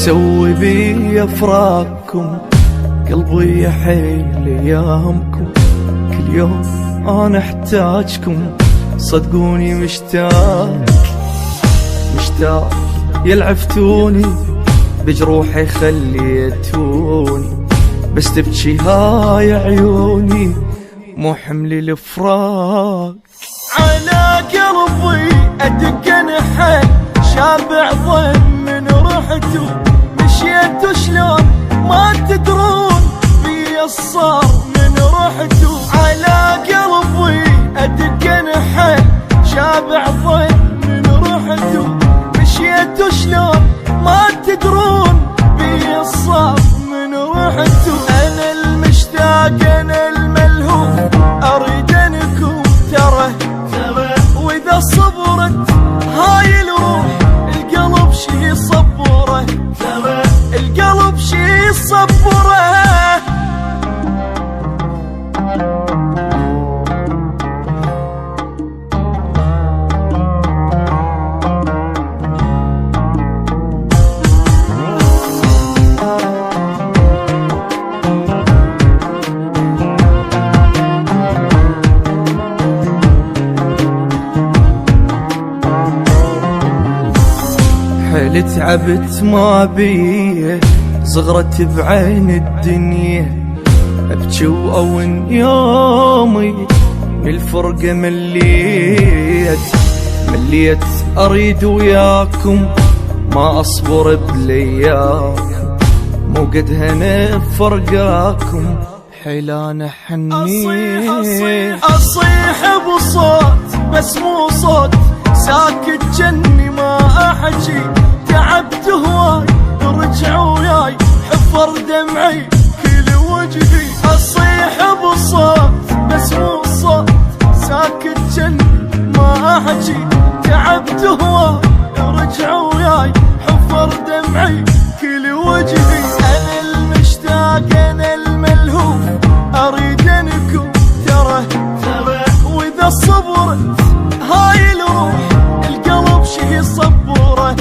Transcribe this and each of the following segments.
سوي بي افراقكم، قلبي يحيل ايامكم، كل يوم انا احتاجكم، صدقوني مشتاق مشتاق. يلعفتوني بجروحي خليتوني، بس تبكي هاي عيوني مو حمل الفراق. على قلبي ادق نحل شابع ظن من رحتو، مشيت شلون ما تدرون بي الصار من رحتو. على قلبي ادق نحل شابع ظن من رحتو، مشيت شلون ما تدرون بي الصار من رحتو. انا المشتاق انا الملهوف اريد انكم ترى، واذا صبرت هاي الروح القلب شي صبره، القلب شي صبره. حيل تعبت ما بيه، صغرت بعين الدنيا، ابكي واون يومي من الفرقة مليت اريد وياكم، ما اصبر بلياكم، مو قد هنا فرقاكم، حيل انا حنين. اصيح بصوت بس مو صوت ساكت جني ما احكي، تعبت هواي رجع وياي حفر دمعي كل وجهي. اصيح بصوت بس مو صوت ساكت جني ما احكي، تعبت هواي رجع وياي حفر دمعي كل وجهي. انا المشتاق انا الملهوف اريد انكم ترى، واذا صبرت هاي الروح القلب شي صبره،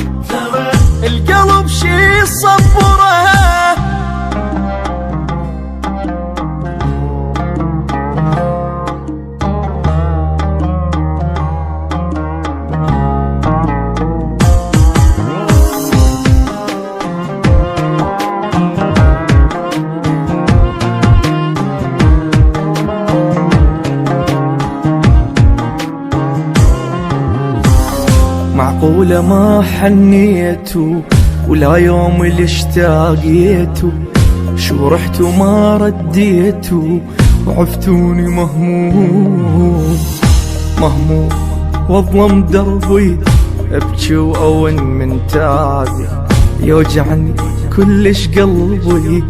القلب شي صبره. معقولة ما حنيتوا ولا يوم اللي اشتاقيتوا، شو رحتوا ما رديتوا وعفتوني مهموم واظلم دربي، ابكي واون من تعبي، يوجعني كلش قلبي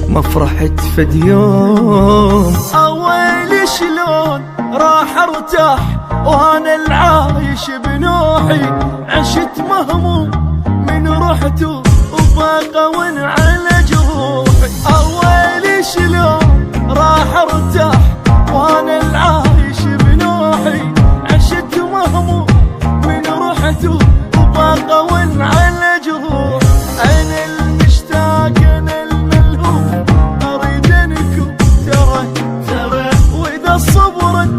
ما فرحت فد يوم. اويلي شلون راح ارتاح وانا العايش بنوحي، عشت مهموم من رحتو وباقون على جروحي. اويلي شلون راح ارتاح وانا العايش بنوحي، عشت مهموم من رحتو وباقون على جروحي. انا المشتاق انا الملهوف اريد انكم ترى، واذا صبرت